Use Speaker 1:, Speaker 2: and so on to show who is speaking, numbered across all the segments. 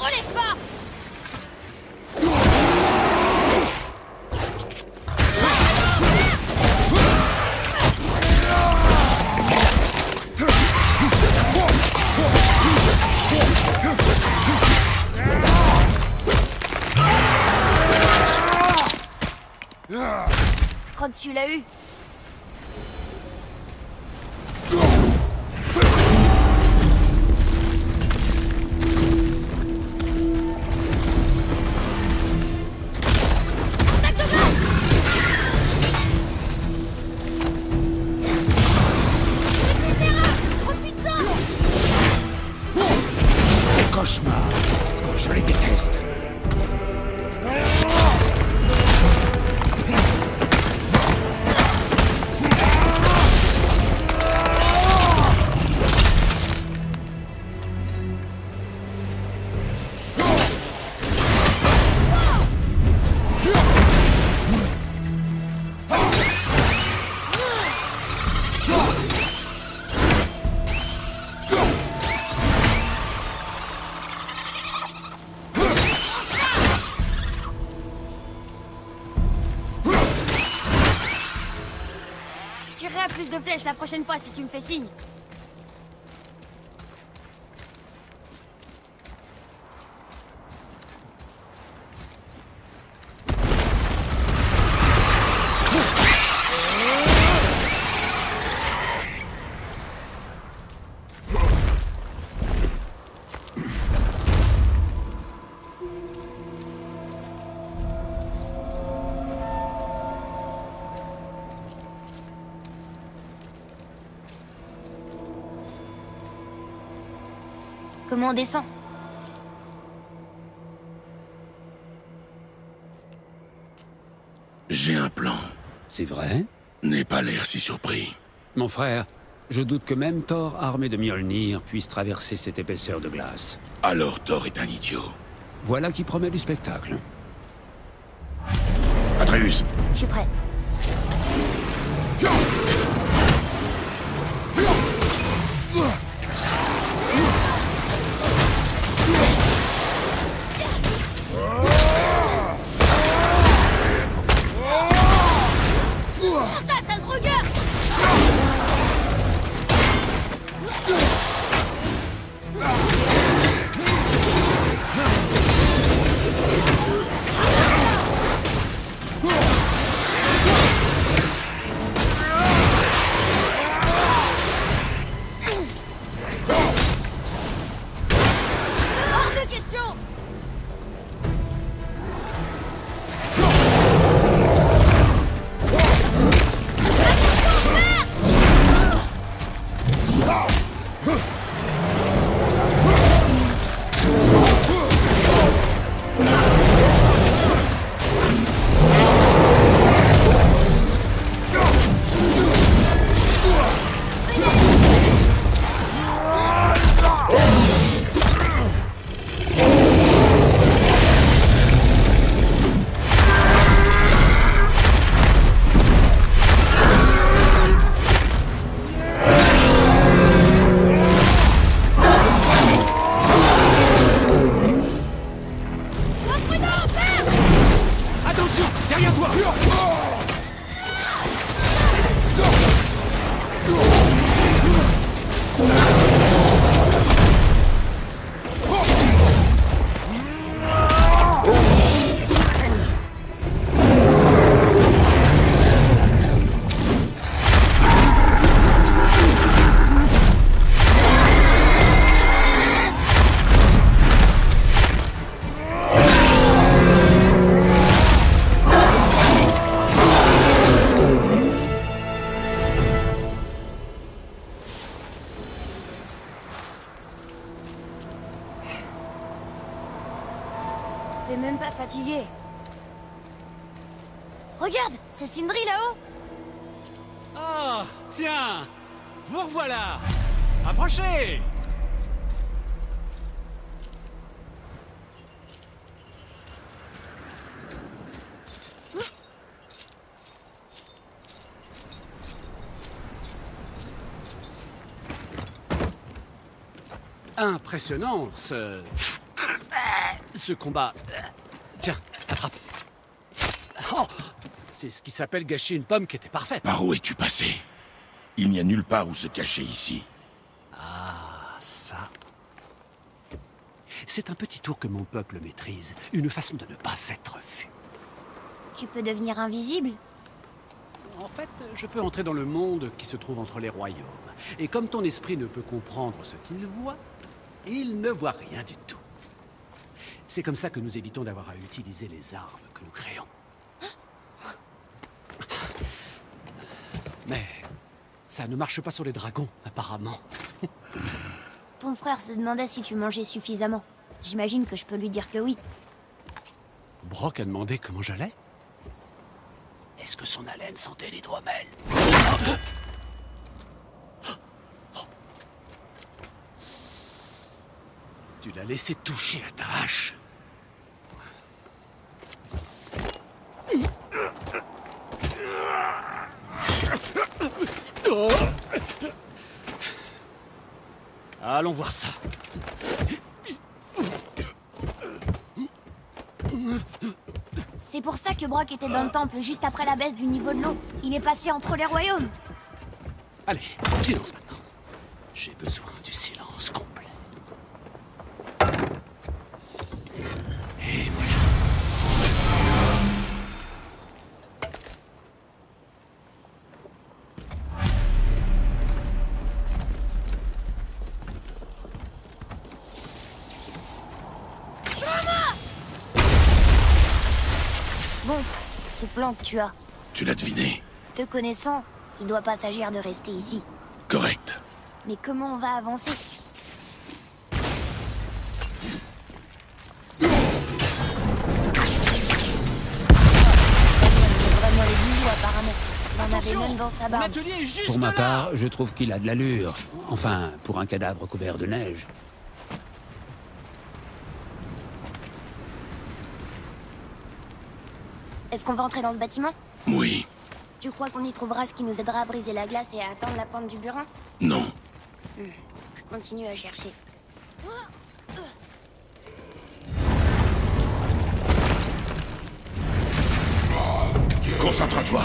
Speaker 1: relève pas! Je crois que tu l'as eu.
Speaker 2: Cauchemar. Je les déteste.
Speaker 1: Je tirerai à plus de flèches la prochaine fois si tu me fais signe. Comment on descend?
Speaker 3: J'ai un plan.
Speaker 2: C'est vrai?
Speaker 3: N'aie pas l'air si surpris.
Speaker 2: Mon frère, je doute que même Thor, armé de Mjolnir, puisse traverser cette épaisseur de glace.
Speaker 3: Alors Thor est un idiot.
Speaker 2: Voilà qui promet du spectacle.
Speaker 3: Atreus,
Speaker 1: Je suis prêt. Prends ça, sale drogueur! Hors de question!
Speaker 2: Attention! Derrière toi!
Speaker 1: T'es même pas fatigué. Regarde, c'est Sindri là-haut.
Speaker 2: Ah, tiens! Vous revoilà! Approchez! Impressionnant, ce...
Speaker 4: ce combat. Tiens, attrape. Oh, c'est ce qui s'appelle gâcher une pomme qui était parfaite.
Speaker 3: Par où es-tu passé? Il n'y a nulle part où se cacher ici.
Speaker 4: Ah, ça... C'est un petit tour que mon peuple maîtrise. Une façon de ne pas être vu.
Speaker 1: Tu peux devenir invisible?
Speaker 4: En fait, je peux entrer dans le monde qui se trouve entre les royaumes. Et comme ton esprit ne peut comprendre ce qu'il voit, il ne voit rien du tout. C'est comme ça que nous évitons d'avoir à utiliser les armes que nous créons. Mais ça ne marche pas sur les dragons, apparemment.
Speaker 1: Ton frère se demandait si tu mangeais suffisamment. J'imagine que je peux lui dire que oui.
Speaker 4: Brock a demandé comment j'allais. Est-ce que son haleine sentait l'hydromel? Tu l'as laissé toucher à ta hache. Allons voir ça.
Speaker 1: C'est pour ça que Brock était dans le temple juste après la baisse du niveau de l'eau. Il est passé entre les royaumes.
Speaker 4: Allez, silence maintenant. J'ai besoin du silence complet. Et voilà.
Speaker 1: Bon, ce plan que tu as,
Speaker 3: Tu l'as deviné.
Speaker 1: te connaissant, il doit pas s'agir de rester ici.
Speaker 3: Correct.
Speaker 1: Mais comment on va avancer? Vraiment les bijoux apparemment. Il en avait même dans sa barbe.
Speaker 4: L'atelier est juste
Speaker 2: Pour ma
Speaker 4: là.
Speaker 2: part, je trouve qu'il a de l'allure. Enfin, pour un cadavre couvert de neige.
Speaker 1: Est-ce qu'on va entrer dans ce bâtiment?
Speaker 3: Oui.
Speaker 1: Tu crois qu'on y trouvera ce qui nous aidera à briser la glace et à atteindre la pente du burin?
Speaker 3: Non.
Speaker 1: Je continue à chercher.
Speaker 3: Concentre-toi.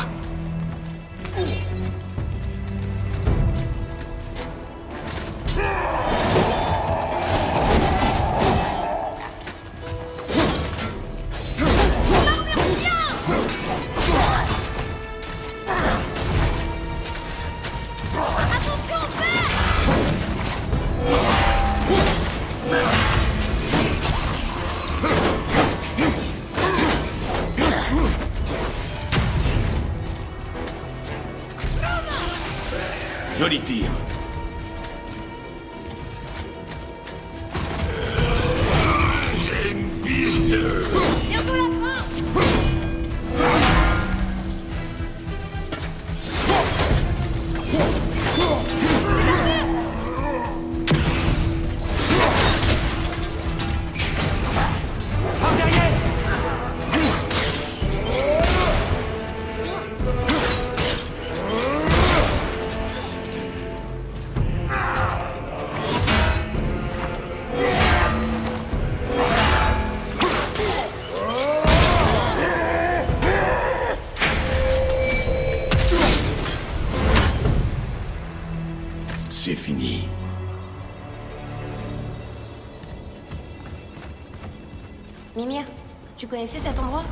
Speaker 3: Joli tir.
Speaker 1: Bientôt la fin!
Speaker 4: Par derrière.
Speaker 3: C'est fini.
Speaker 1: Mimir, tu connaissais cet endroit?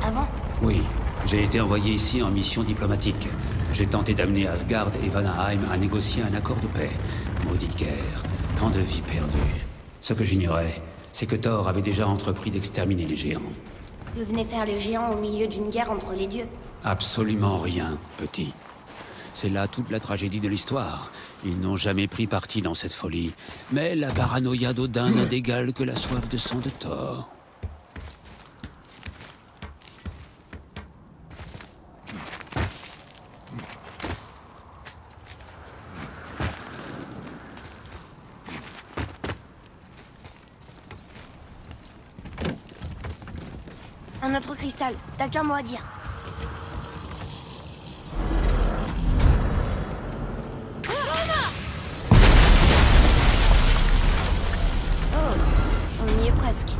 Speaker 1: Avant?
Speaker 2: Oui, j'ai été envoyé ici en mission diplomatique. J'ai tenté d'amener Asgard et Vanaheim à négocier un accord de paix. Maudite guerre, tant de vies perdues. Ce que j'ignorais, c'est que Thor avait déjà entrepris d'exterminer les géants.
Speaker 1: Que venait faire les géants au milieu d'une guerre entre les dieux?
Speaker 2: Absolument rien, petit. C'est là toute la tragédie de l'histoire. Ils n'ont jamais pris parti dans cette folie. Mais la paranoïa d'Odin n'a d'égal que la soif de sang de Thor.
Speaker 1: Un autre cristal, t'as qu'un mot à dire. Oh, on y est presque.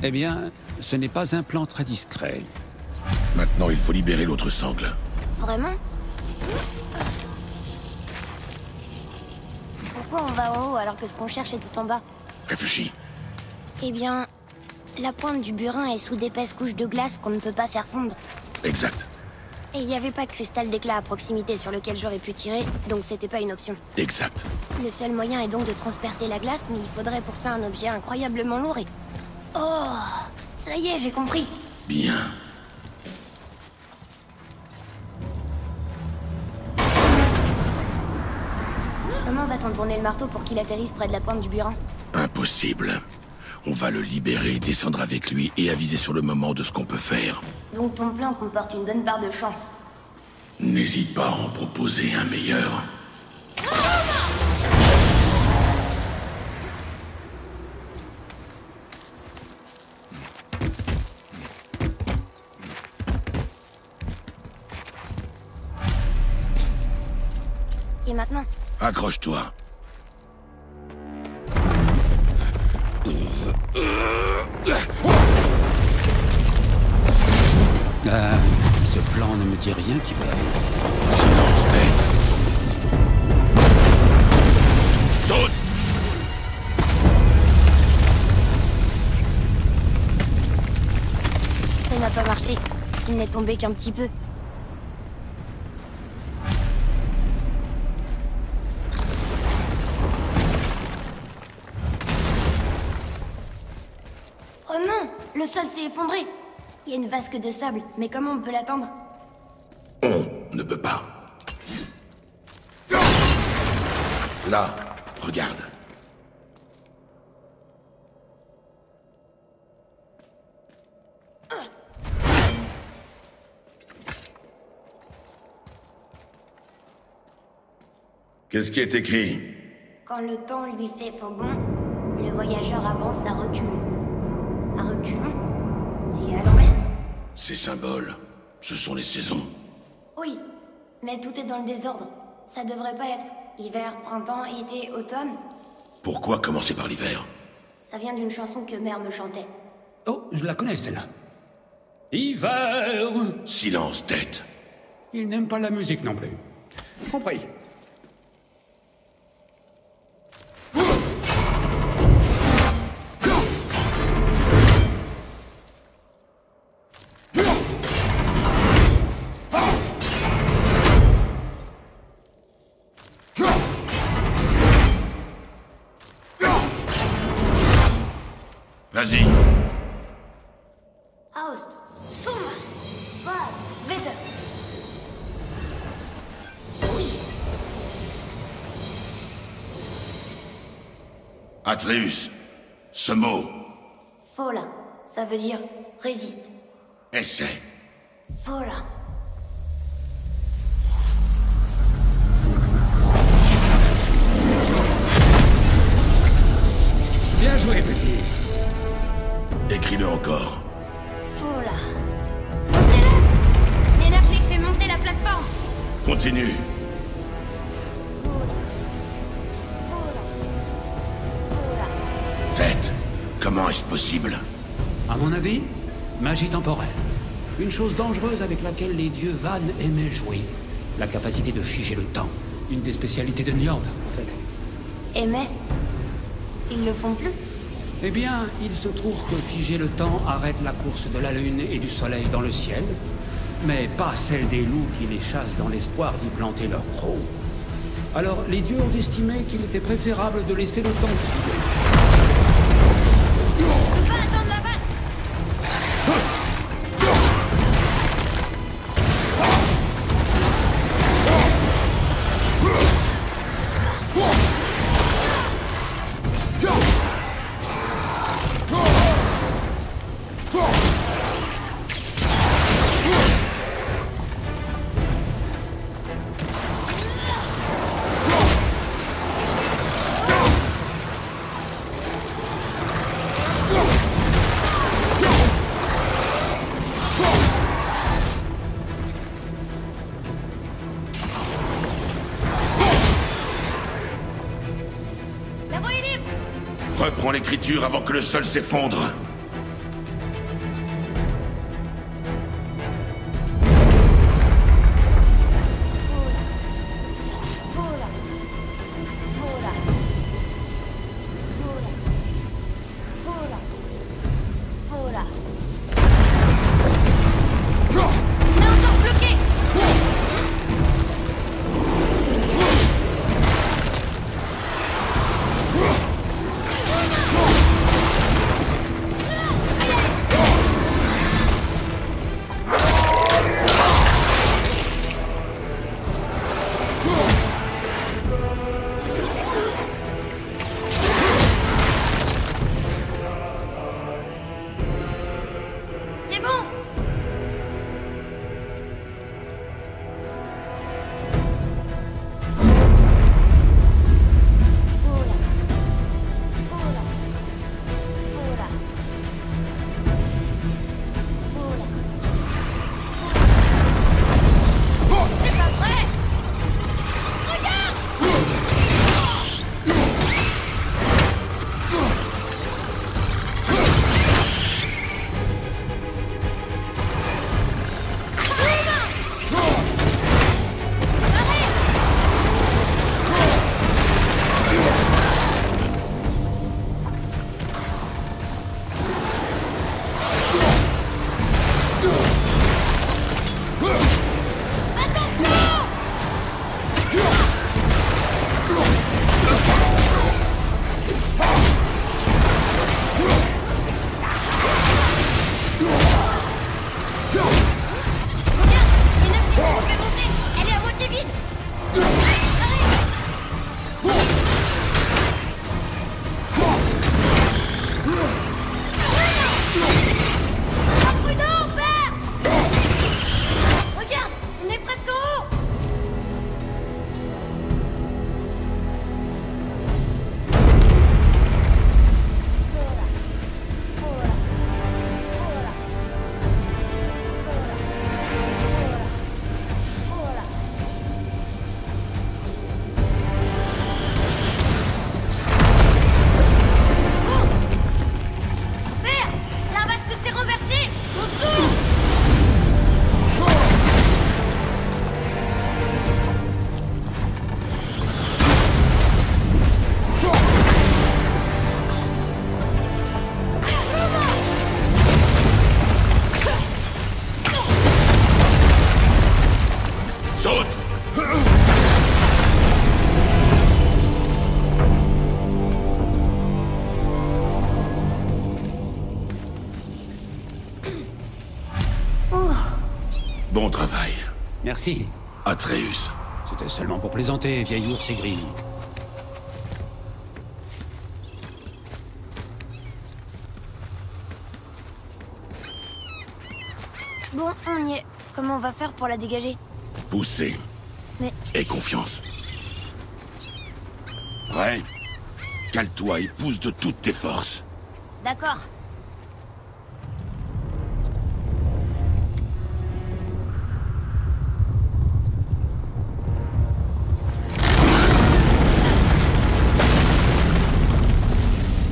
Speaker 2: Eh bien, ce n'est pas un plan très discret.
Speaker 3: Maintenant, il faut libérer l'autre sangle.
Speaker 1: Vraiment? Pourquoi on va en haut alors que ce qu'on cherche est tout en bas?
Speaker 3: Réfléchis.
Speaker 1: Eh bien, la pointe du burin est sous d'épaisses couches de glace qu'on ne peut pas faire fondre.
Speaker 3: Exact.
Speaker 1: Et il n'y avait pas de cristal d'éclat à proximité sur lequel j'aurais pu tirer, donc c'était pas une option.
Speaker 3: Exact.
Speaker 1: Le seul moyen est donc de transpercer la glace, mais il faudrait pour ça un objet incroyablement lourd et... Oh! Ça y est, j'ai compris.
Speaker 3: Bien.
Speaker 1: Comment va-t-on tourner le marteau pour qu'il atterrisse près de la pointe du burin?
Speaker 3: Impossible. On va le libérer, descendre avec lui et aviser sur le moment de ce qu'on peut faire.
Speaker 1: Donc ton plan comporte une bonne part de chance.
Speaker 3: N'hésite pas à en proposer un meilleur.
Speaker 1: Et maintenant?
Speaker 3: Accroche-toi.
Speaker 2: Ce plan ne me dit rien qui va.
Speaker 3: Silence, tête. Saute!
Speaker 1: Ça n'a pas marché. Il n'est tombé qu'un petit peu. Oh non! Le sol s'est effondré! Il y a une vasque de sable, mais comment on peut l'atteindre?
Speaker 3: On ne peut pas. Là, regarde. Qu'est-ce qui est écrit?
Speaker 1: Quand le temps lui fait faux bond, le voyageur avance à reculons. À reculons? C'est à l'envers?
Speaker 3: Ces symboles, ce sont les saisons.
Speaker 1: Oui, mais tout est dans le désordre. Ça devrait pas être hiver, printemps, été, automne.
Speaker 3: Pourquoi commencer par l'hiver?
Speaker 1: Ça vient d'une chanson que mère me chantait.
Speaker 2: Oh, je la connais celle-là. Hiver!
Speaker 3: Silence, tête.
Speaker 2: Il n'aime pas la musique non plus. Compris.
Speaker 3: Vas-y.
Speaker 1: Aust, Tum, Bad, Witte. Oui,
Speaker 3: Atreus, ce mot,
Speaker 1: Fola, ça veut dire résiste.
Speaker 3: essaie.
Speaker 1: Fola.
Speaker 2: Bien joué, petit.
Speaker 3: Écris-le encore.
Speaker 1: Fola. Poussez-le! L'énergie fait monter la plateforme.
Speaker 3: Continue.
Speaker 1: Fola. Fola. Fola.
Speaker 3: Tête, comment est-ce possible?
Speaker 2: À mon avis, magie temporelle. Une chose dangereuse avec laquelle les dieux Van aimaient jouer. La capacité de figer le temps. Une des spécialités de Njord, en fait.
Speaker 1: Mais ils le font plus.
Speaker 2: Eh bien, il se trouve que figer le temps arrête la course de la lune et du soleil dans le ciel, mais pas celle des loups qui les chassent dans l'espoir d'y planter leur croc. Alors, les dieux ont estimé qu'il était préférable de laisser le temps filer.
Speaker 1: On va attendre la base.
Speaker 3: Reprends l'écriture avant que le sol s'effondre.
Speaker 2: merci.
Speaker 3: Atreus.
Speaker 2: C'était seulement pour plaisanter, vieil ours aigri.
Speaker 1: Bon, on y est. Comment on va faire pour la dégager?
Speaker 3: Pousser.
Speaker 1: Mais...
Speaker 3: Aie confiance. Prêt? Cale-toi et pousse de toutes tes forces.
Speaker 1: D'accord.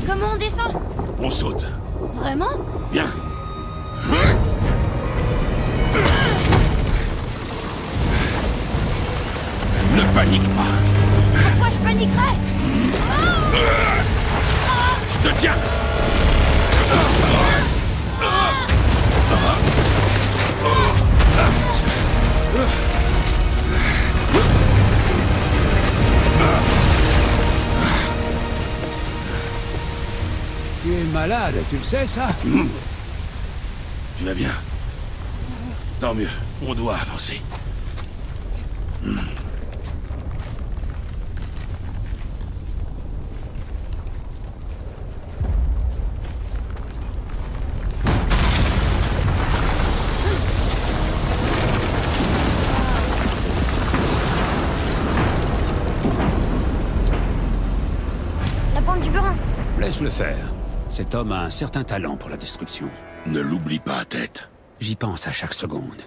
Speaker 1: Comment on descend?
Speaker 3: On saute.
Speaker 1: Vraiment?
Speaker 3: Viens. Ne panique pas.
Speaker 1: Pourquoi je paniquerais?
Speaker 3: Je te tiens.
Speaker 2: Tu es malade, tu le sais, ça?
Speaker 3: Tu vas bien? Tant mieux. On doit avancer.
Speaker 1: La pente du burin.
Speaker 2: Laisse-le faire. Cet homme a un certain talent pour la destruction.
Speaker 3: Ne l'oublie pas, tête.
Speaker 2: J'y pense à chaque seconde.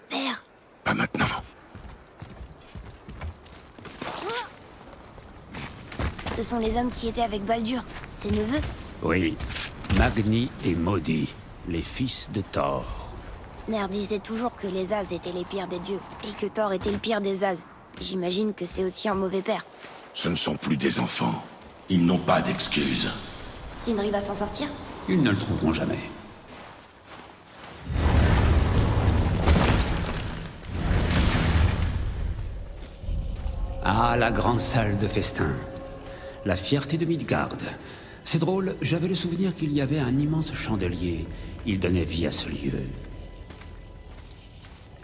Speaker 1: Père.
Speaker 3: Pas maintenant.
Speaker 1: Ce sont les hommes qui étaient avec Baldur, ses neveux.
Speaker 2: Oui, Magni et Maudit, les fils de Thor.
Speaker 1: Ner disait toujours que les As étaient les pires des dieux, et que Thor était le pire des As. J'imagine que c'est aussi un mauvais père.
Speaker 3: Ce ne sont plus des enfants. Ils n'ont pas d'excuses.
Speaker 1: Sindri va s'en sortir?
Speaker 2: Ils ne le trouveront jamais. Ah, la grande salle de festin. La fierté de Midgard. C'est drôle, j'avais le souvenir qu'il y avait un immense chandelier. Il donnait vie à ce lieu.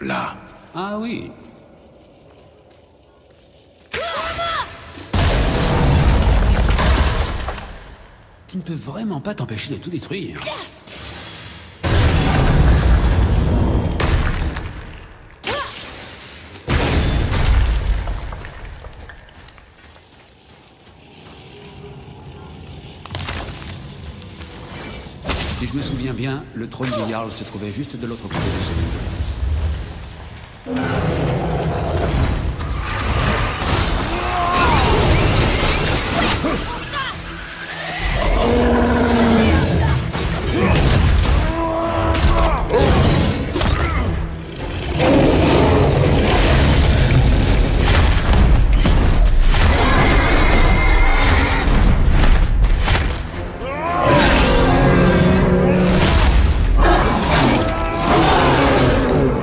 Speaker 3: Là.
Speaker 2: Ah oui. Tu ne peux vraiment pas t'empêcher de tout détruire. Si je me souviens bien, le trône du Jarl se trouvait juste de l'autre côté de celui de Lance.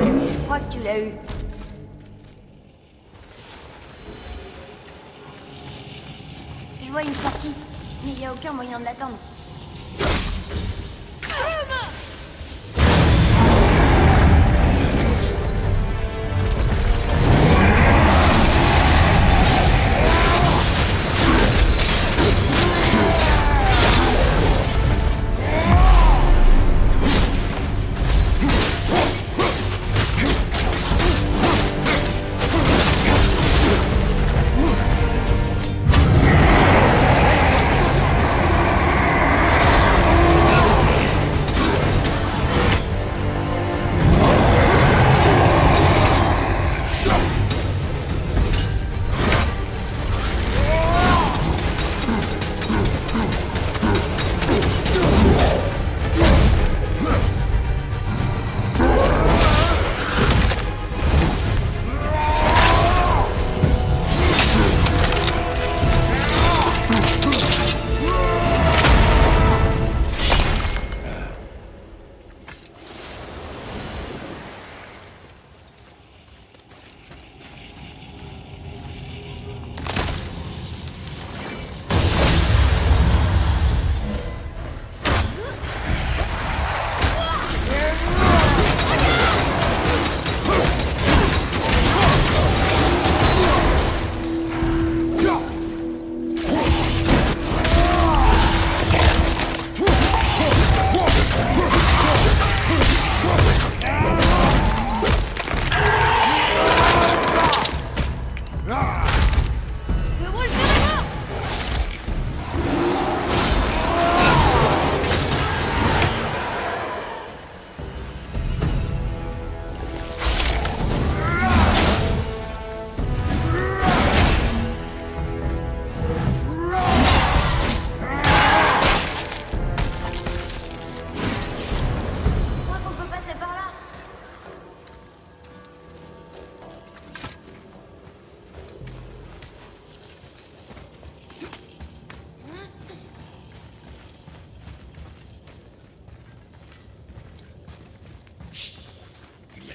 Speaker 1: Je crois que tu l'as eu. Je vois une sortie, mais il n'y a aucun moyen de l'atteindre.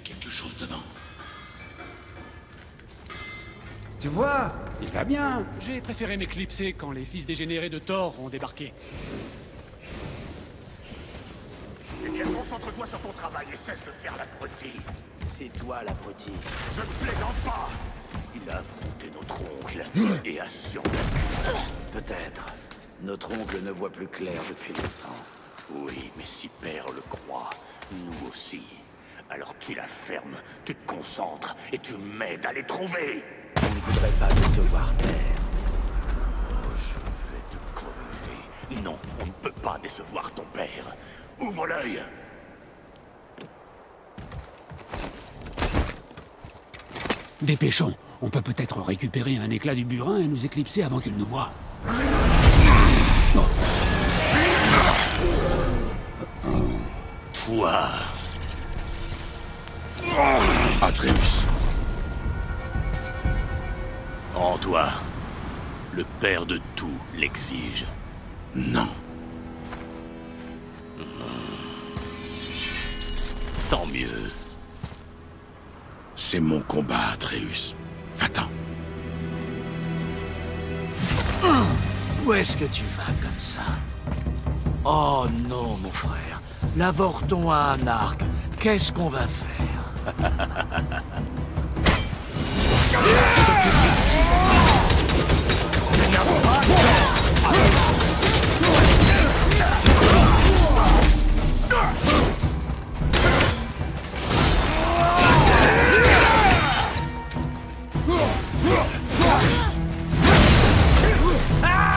Speaker 3: quelque chose devant.
Speaker 2: Tu vois, il va bien.
Speaker 4: J'ai préféré m'éclipser quand les fils dégénérés de Thor ont débarqué.
Speaker 5: Eh bien, concentre-toi sur ton travail et cesse de faire l'abruti.
Speaker 6: C'est toi l'abruti.
Speaker 5: Je ne plaisante pas. Il a affronté notre oncle et a survécu.
Speaker 6: Peut-être. Notre oncle ne voit plus clair depuis longtemps.
Speaker 5: Oui, mais si Père le croit, nous aussi. Alors tu la fermes, tu te concentres et tu m'aides à les trouver.
Speaker 6: On ne voudrait pas décevoir Père.
Speaker 5: Oh, je vais te crever. Non, on ne peut pas décevoir ton père. Ouvre l'œil.
Speaker 4: Dépêchons. On peut peut-être récupérer un éclat du burin et nous éclipser avant qu'il nous voie.
Speaker 5: Toi.
Speaker 3: Atreus.
Speaker 5: Rends-toi. Le père de tout l'exige.
Speaker 3: Non.
Speaker 5: Tant mieux.
Speaker 3: C'est mon combat, Atreus. Va-t'en.
Speaker 6: Où est-ce que tu vas comme ça? Oh non, mon frère. L'avorton a un arc. Qu'est-ce qu'on va faire?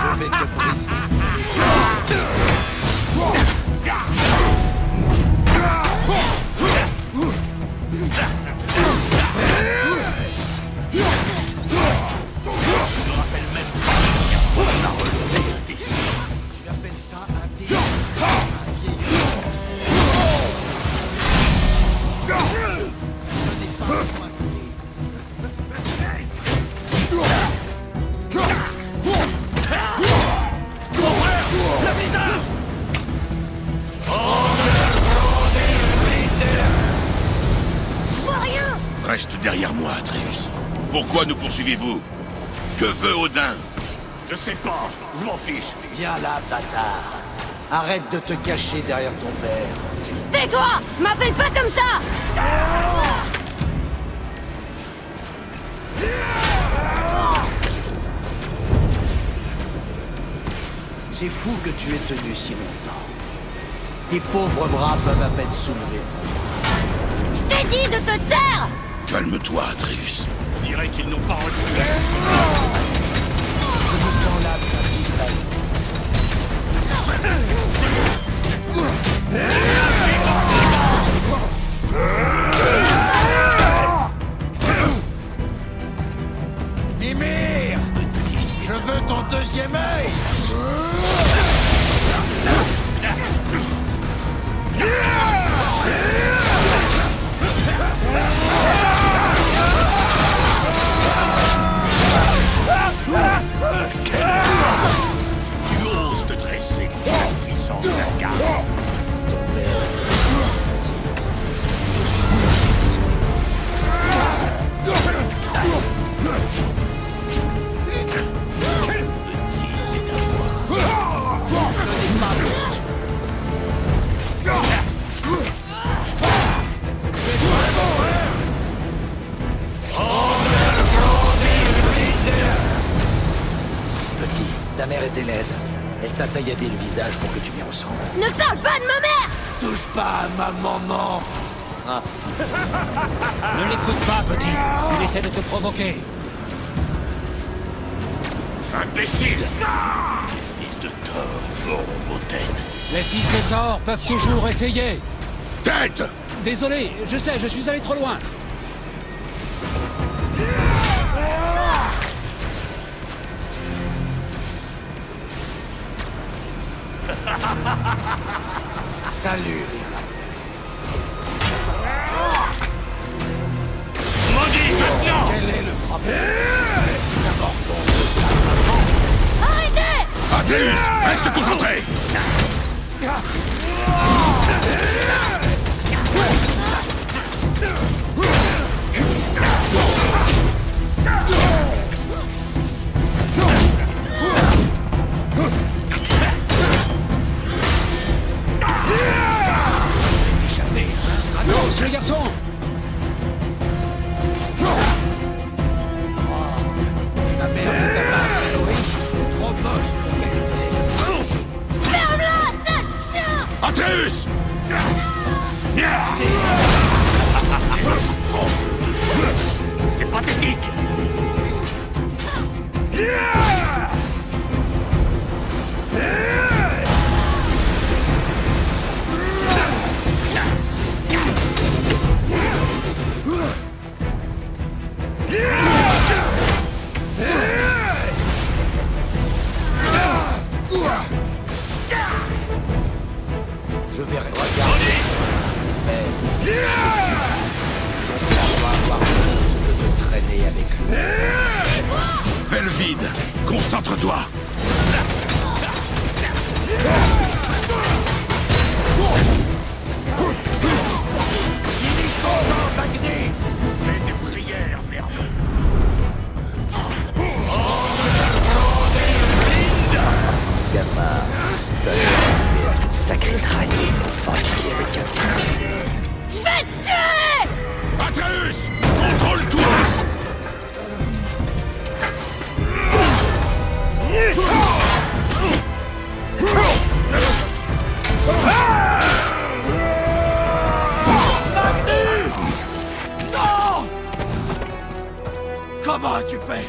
Speaker 6: Je vais te briser.
Speaker 3: Reste derrière moi, Atreus. Pourquoi nous poursuivez-vous? Que veut Odin?
Speaker 5: Je sais pas, je m'en fiche.
Speaker 6: Viens là, bâtard. Arrête de te cacher derrière ton père.
Speaker 1: Tais-toi! M'appelle pas comme ça!
Speaker 6: C'est fou que tu aies tenu si longtemps. Tes pauvres bras peuvent à peine soulever ton...
Speaker 1: Je t'ai dit de te taire!
Speaker 3: Calme-toi, Atreus.
Speaker 5: On dirait qu'ils n'ont pas reçu
Speaker 6: Je me sens là, ta petite reine.
Speaker 5: Mimir! Je veux ton deuxième œil! Tu oses te dresser contre la puissance d'Asgard.
Speaker 6: Ta mère était laide. Elle t'a tailladé le visage pour que tu m'y ressembles.
Speaker 1: Ne parle pas de ma mère!
Speaker 6: Touche pas à ma maman.
Speaker 4: Ne l'écoute pas, petit. Il essaie de te provoquer.
Speaker 5: Imbécile! Les fils de Thor auront vos têtes.
Speaker 4: Les fils de Thor peuvent toujours essayer.
Speaker 3: Tête!
Speaker 4: Désolé, je sais, je suis allé trop loin.
Speaker 6: Salut.
Speaker 5: Maudit maintenant!
Speaker 6: Quel est le problème?
Speaker 1: Arrêtez!
Speaker 3: Atreus, reste concentré!
Speaker 4: Prêt, garçon?
Speaker 6: Ta mère ne t'a pas assez nourri? Trop moche pour gagner.
Speaker 1: Ferme-la, sale chien!
Speaker 3: Atreus!
Speaker 5: C'est pathétique.
Speaker 6: Je vais regarder. Mais... on va avoir honte de se traîner avec lui.
Speaker 3: Fais le vide. Concentre-toi.
Speaker 5: Fais des prières, merde.
Speaker 6: Gamin, sacré crânier pour parler avec un...
Speaker 1: Je vais te tuer!
Speaker 3: Atreus! Contrôle-toi!
Speaker 6: Comment as-tu fait?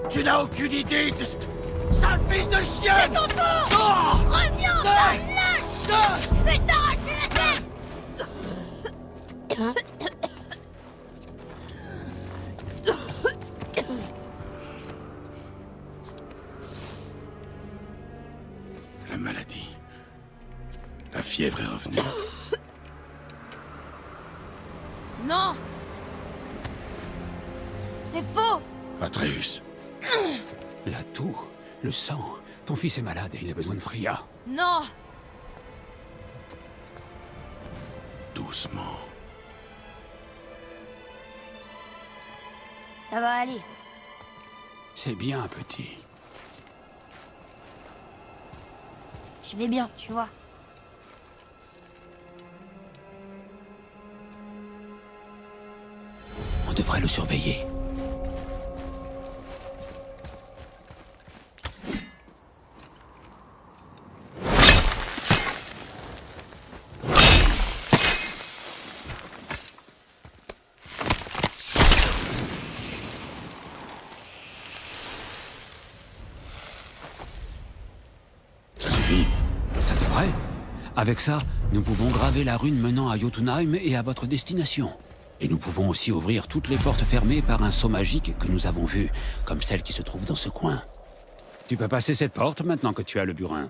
Speaker 6: Tu n'as aucune idée de ce... Sale fils de chien!
Speaker 1: C'est ton tour! Reviens, sale lâche! Je vais t'arracher la tête!
Speaker 3: La maladie. La fièvre est revenue.
Speaker 1: Non! C'est faux!
Speaker 3: Atreus.
Speaker 4: La toux, le sang. Ton fils est malade et il a besoin de Freya.
Speaker 1: Non!
Speaker 3: Doucement.
Speaker 1: Ça va aller.
Speaker 4: C'est bien, petit.
Speaker 1: Je vais bien, tu vois.
Speaker 2: On devrait le surveiller.
Speaker 3: Ça suffit.
Speaker 2: Ça devrait. Avec ça, nous pouvons graver la rune menant à Jotunheim et à votre destination. Et nous pouvons aussi ouvrir toutes les portes fermées par un sceau magique que nous avons vu, comme celle qui se trouve dans ce coin.
Speaker 4: Tu peux passer cette porte maintenant que tu as le burin.